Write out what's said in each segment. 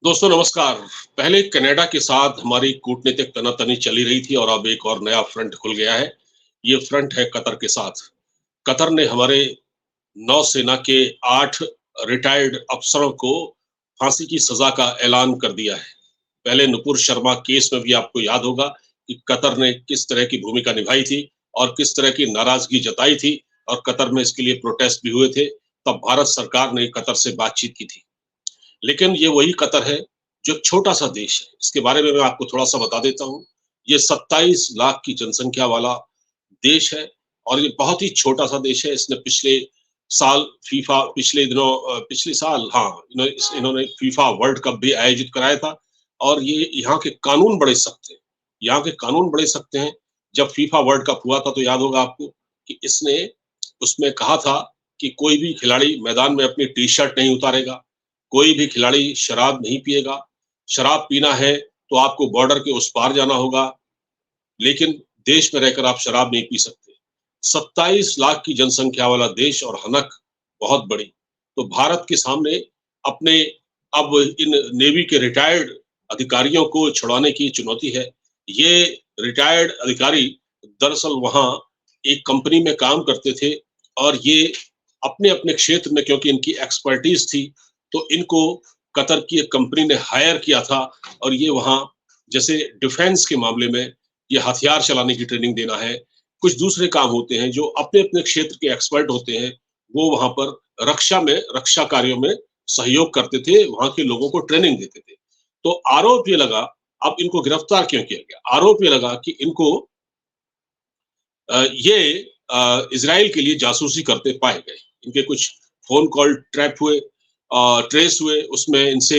दोस्तों नमस्कार। पहले कनाडा के साथ हमारी कूटनीतिक तनातनी चली रही थी और अब एक और नया फ्रंट खुल गया है। ये फ्रंट है कतर के साथ। कतर ने हमारे नौसेना के 8 रिटायर्ड अफसरों को फांसी की सजा का ऐलान कर दिया है। पहले नुपुर शर्मा केस में भी आपको याद होगा कि कतर ने किस तरह की भूमिका निभाई थी और किस तरह की नाराजगी जताई थी और कतर में इसके लिए प्रोटेस्ट भी हुए थे। तब भारत सरकार ने कतर से बातचीत की थी। लेकिन ये वही कतर है जो एक छोटा-सा देश है। इसके बारे में मैं आपको थोड़ा-सा बता देता हूँ। ये 27 लाख की जनसंख्या वाला देश है और ये बहुत ही छोटा-सा देश है। इसने पिछले साल फीफा पिछले दिनों पिछले साल हाँ, इन्होंने फीफा वर्ल्ड कप भी आयोजित कराया था और ये यहाँ के कानून बड़े सख्त हैं। यहाँ के कानून बड़े सख्त हैं। जब फीफा वर्ल्ड कप हुआ था तो याद होगा आपको कि इसने उसमें कहा था कि कोई भी खिलाड़ी मैदान में अपनी टी-शर्ट नहीं उतारेगा, कोई भी खिलाड़ी शराब नहीं पिएगा। शराब पीना है तो आपको बॉर्डर के उस पार जाना होगा, लेकिन देश में रहकर आप शराब नहीं पी सकते। 27 लाख की जनसंख्या वाला देश और हनक बहुत बड़ी। तो भारत के सामने अपने अब इन नेवी के रिटायर्ड अधिकारियों को छुड़ाने की चुनौती है। ये रिटायर्ड अधिकारी दरअसल वहाँ एक कंपनी में काम करते थे और ये अपने-अपने क्षेत्र में क्योंकि इनकी एक्सपर्टीज़ थी, तो इनको कतर की एक कंपनी ने हायर किया था और ये वहाँ जैसे डिफेंस के मामले में ये हथियार चलाने की ट्रेनिंग देना है, कुछ दूसरे काम होते हैं जो अपने-अपने क्षेत्र के एक्सपर्ट होते हैं, वो वहाँ पर रक्षा कार्यों में सहयोग करते थे, वहाँ के लोगों को ट्रेनिंग देते थे। तो आरोप ये लगा, अब इनको गिरफ्तार क्यों किया गया? आरोप ये लगा कि इनको ये इज़राइल के लिए जासूसी करते पाए गए। इनके कुछ फ़ोन कॉल ट्रेस हुए, उसमें इनसे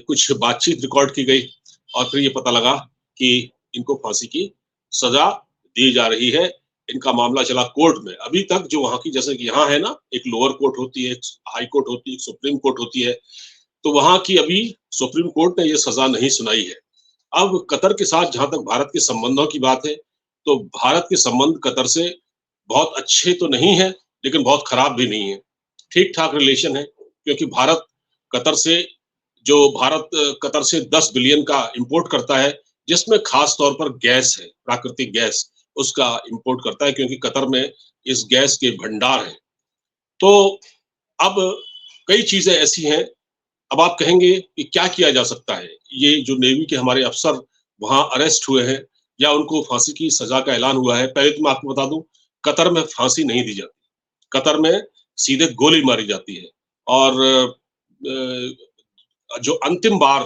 कुछ बातचीत रिकॉर्ड की गई और फिर ये पता लगा कि इनको फांसी की सज़ा दी जा रही है। इनका मामला चला कोर्ट में। अभी तक जो वहाँ की जैसे कि यहाँ है ना, एक लोअर कोर्ट होती है, एक हाई कोर्ट होती है, एक सुप्रीम कोर्ट होती है, तो वहाँ की अभी सुप्रीम कोर्ट ने ये सज़ा नहीं सुनाई है। अब कतर के साथ जहाँ तक भारत के संबंधों की बात है, तो भारत के संबंध कतर से बहुत अच्छे तो नहीं हैं, लेकिन बहुत खराब भी नहीं है। ठीक-ठाक रिलेशन है, क्योंकि भारत कतर से 10 बिलियन का इम्पोर्ट करता है, जिसमें खास तौर पर गैस है, प्राकृतिक गैस, उसका इम्पोर्ट करता है क्योंकि कतर में इस गैस के भंडार हैं। तो अब कई चीज़ें ऐसी हैं, अब आप कहेंगे कि क्या किया जा सकता है? ये जो नेवी के हमारे अफ़सर वहाँ अरेस्ट हुए हैं या उनको फांसी की सज़ा का ऐलान हुआ है, पहले तो मैं आपको बता दूँ, कतर में फांसी नहीं दी जाती। कतर में सीधे गोली मारी जाती है और जो अंतिम बार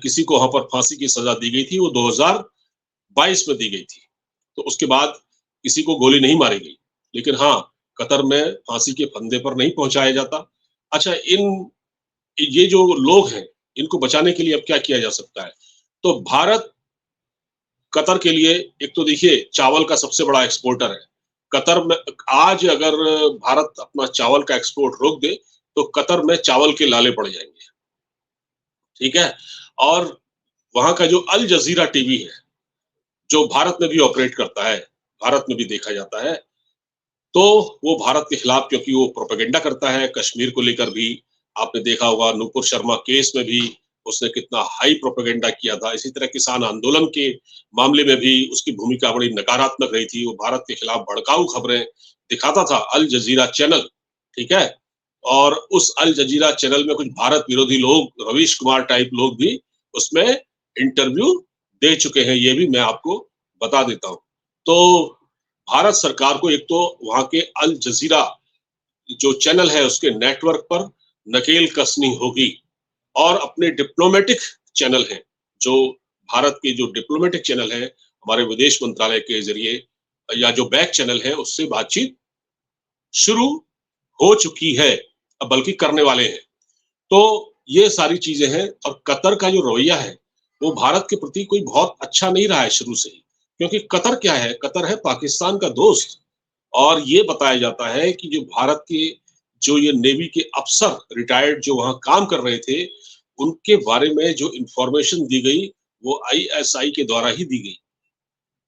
किसी को वहाँ पर फांसी की सज़ा दी गई थी, वो 2022 में दी गई थी। तो उसके बाद किसी को गोली नहीं मारी गई। लेकिन हाँ, कतर में फांसी के फंदे पर नहीं पहुँचाया जाता। अच्छा, ये जो लोग हैं, इनको बचाने के लिए अब क्या किया जा सकता है? तो भारत कतर के लिए एक तो देखिए चावल का सबसे बड़ा एक्सपोर्टर है। कतर में आज अगर भारत अपना चावल का एक्सपोर्ट रोक दे, तो कतर में चावल के लाले पड़ जाएँगे, ठीक है? और वहाँ का जो अल जज़ीरा टीवी है, जो भारत में भी ऑपरेट करता है, भारत में भी देखा जाता है, तो वो भारत के खिलाफ क्योंकि वो प्रोपेगेंडा करता है, कश्मीर को लेकर भी आपने देखा होगा नुपुर शर्मा केस में भी उसने कितना हाई प्रोपेगेंडा किया था। इसी तरह किसान आंदोलन के मामले में भी उसकी भूमिका बड़ी नकारात्मक रही थी। वो भारत के खिलाफ भड़काऊ खबरें दिखाता था अल जज़ीरा चैनल, ठीक है? और उस अल जज़ीरा चैनल में कुछ भारत विरोधी लोग, रवीश कुमार टाइप लोग भी उसमें इंटरव्यू दे चुके हैं, ये भी मैं आपको बता देता हूँ। तो भारत सरकार को एक तो वहाँ के अल जज़ीरा जो चैनल है उसके नेटवर्क पर नकेल कसनी होगी और अपने डिप्लोमेटिक चैनल हैं, जो भारत के जो डिप्लोमेटिक चैनल हैं, हमारे विदेश मंत्रालय के ज़रिए या जो बैक चैनल है, उससे बातचीत शुरू हो चुकी है, अब बल्कि करने वाले हैं। तो ये सारी चीज़ें हैं और कतर का जो रवैया है, वो भारत के प्रति कोई बहुत अच्छा नहीं रहा है शुरू से ही। क्योंकि कतर क्या है? कतर है पाकिस्तान का दोस्त और ये बताया जाता है कि जो ये नेवी के अफ़सर रिटायर्ड जो वहाँ काम कर रहे थे, उनके बारे में जो इन्फॉर्मेशन दी गई, वो आईएसआई के द्वारा ही दी गई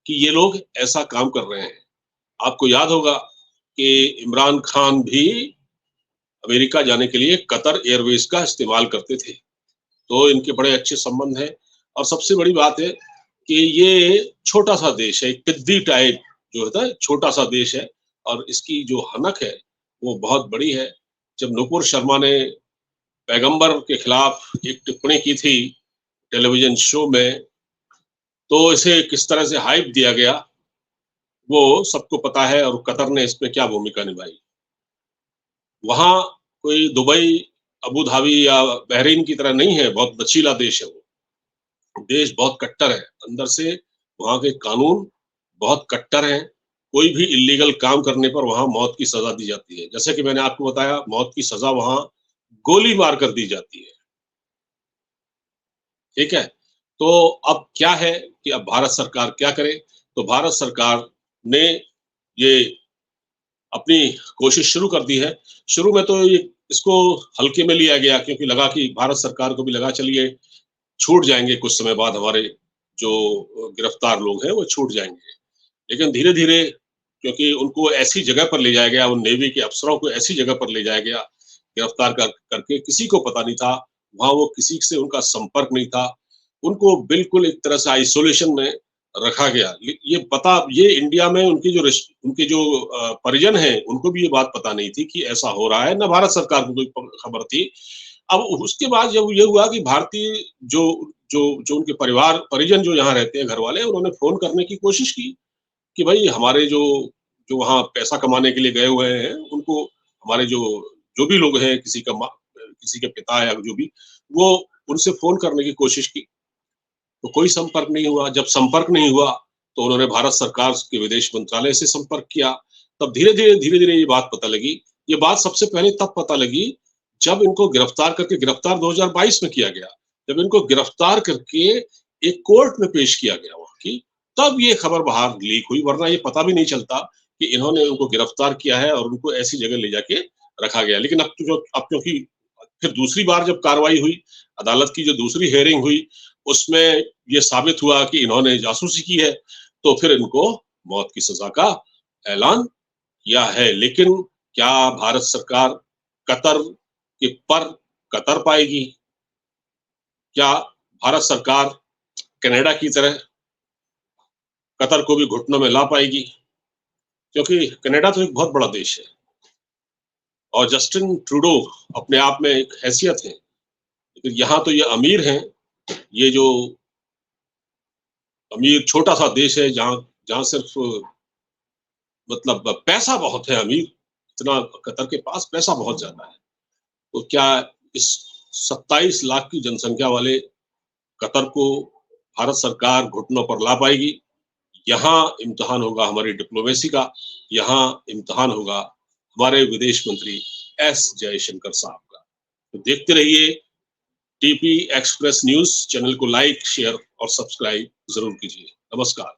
कि ये लोग ऐसा काम कर रहे हैं। आपको याद होगा कि इमरान खान भी अमेरिका जाने के लिए कतर एयरवेज़ का इस्तेमाल करते थे। तो इनके बड़े अच्छे संबंध हैं। और सबसे बड़ी बात है कि ये छोटा सा देश है, टिड्डी टाइप जो होता है, छोटा सा देश है और इसकी जो हनक है वो बहुत बड़ी है। जब नुपुर शर्मा ने पैगंबर के खिलाफ एक टिप्पणी की थी टेलीविजन शो में, तो इसे किस तरह से हाइप दिया गया वो सबको पता है, और कतर ने इसमें क्या भूमिका निभाई। वहाँ कोई दुबई, अबू धाबी या बहरीन की तरह नहीं है, बहुत लचीला देश है वो। देश बहुत कट्टर है, अंदर से वहाँ के कानून बहुत कट्टर हैं। कोई भी इल्लीगल काम करने पर वहाँ मौत की सज़ा दी जाती है। जैसे कि मैंने आपको बताया, मौत की सज़ा वहाँ गोली मार कर दी जाती है, ठीक है? तो अब क्या है कि अब भारत सरकार क्या करे? तो भारत सरकार ने ये अपनी कोशिश शुरू कर दी है। शुरू में तो ये इसको हल्के में लिया गया, क्योंकि लगा कि भारत सरकार को भी लगा चलिए छूट जाएँगे कुछ समय बाद हमारे जो गिरफ्तार लोग हैं वो छूट जाएँगे। लेकिन धीरे-धीरे, क्योंकि उनको ऐसी जगह पर ले जाया गया, उन नेवी के अफ़सरों को ऐसी जगह पर ले जाया गया, गिरफ्तार करके किसी को पता नहीं था, वहाँ वो किसी से उनका संपर्क नहीं था। उनको बिल्कुल एक तरह से आइसोलेशन में रखा गया। ये इंडिया में उनके जो परिजन हैं, उनको भी ये बात पता नहीं थी कि ऐसा हो रहा है, ना भारत सरकार को कोई खबर थी। अब उसके बाद जब ये हुआ कि भारतीय जो जो जो उनके परिजन जो यहाँ रहते हैं, घर वाले, उन्होंने फ़ोन करने की कोशिश की कि भाई हमारे जो जो वहाँ पैसा कमाने के लिए गए हुए हैं, उनको हमारे जो जो भी लोग हैं, किसी के पिता या जो भी, वो उनसे फ़ोन करने की कोशिश की, तो कोई संपर्क नहीं हुआ। जब संपर्क नहीं हुआ, तो उन्होंने भारत सरकार के विदेश मंत्रालय से संपर्क किया। तब धीरे-धीरे ये बात पता लगी। ये बात सबसे पहले तब पता लगी जब इनको गिरफ्तार 2022 में किया गया। जब इनको गिरफ्तार करके एक कोर्ट में पेश किया गया वहाँ की, तब ये खबर बाहर लीक हुई, वरना ये पता भी नहीं चलता कि इन्होंने उनको गिरफ्तार किया है और उनको ऐसी जगह ले जाके रखा गया। लेकिन अब क्योंकि फिर दूसरी बार जब कार्रवाई हुई, अदालत की जो दूसरी हियरिंग हुई, उसमें ये साबित हुआ कि इन्होंने जासूसी की है, तो फिर इनको मौत की सज़ा का ऐलान किया है। लेकिन क्या भारत सरकार कतर के पर कतर पाएगी? क्या भारत सरकार कनाडा की तरह कतर को भी घुटनों में ला पाएगी? क्योंकि कनाडा तो एक बहुत बड़ा देश है और जस्टिन ट्रूडो अपने आप में एक हैसियत है। लेकिन यहाँ तो ये अमीर हैं, ये जो अमीर छोटा-सा देश है जहाँ जहाँ सिर्फ़ मतलब पैसा बहुत है अमीर, इतना कतर के पास पैसा बहुत ज़्यादा है। तो क्या इस 27 लाख की जनसंख्या वाले कतर को भारत सरकार घुटनों पर ला पाएगी? यहाँ इम्तिहान होगा हमारी डिप्लोमेसी का, यहाँ इम्तिहान होगा हमारे विदेश मंत्री एस जयशंकर साहब का। तो देखते रहिए टीपी एक्सप्रेस न्यूज़। चैनल को लाइक, शेयर और सब्सक्राइब ज़रूर कीजिए। नमस्कार।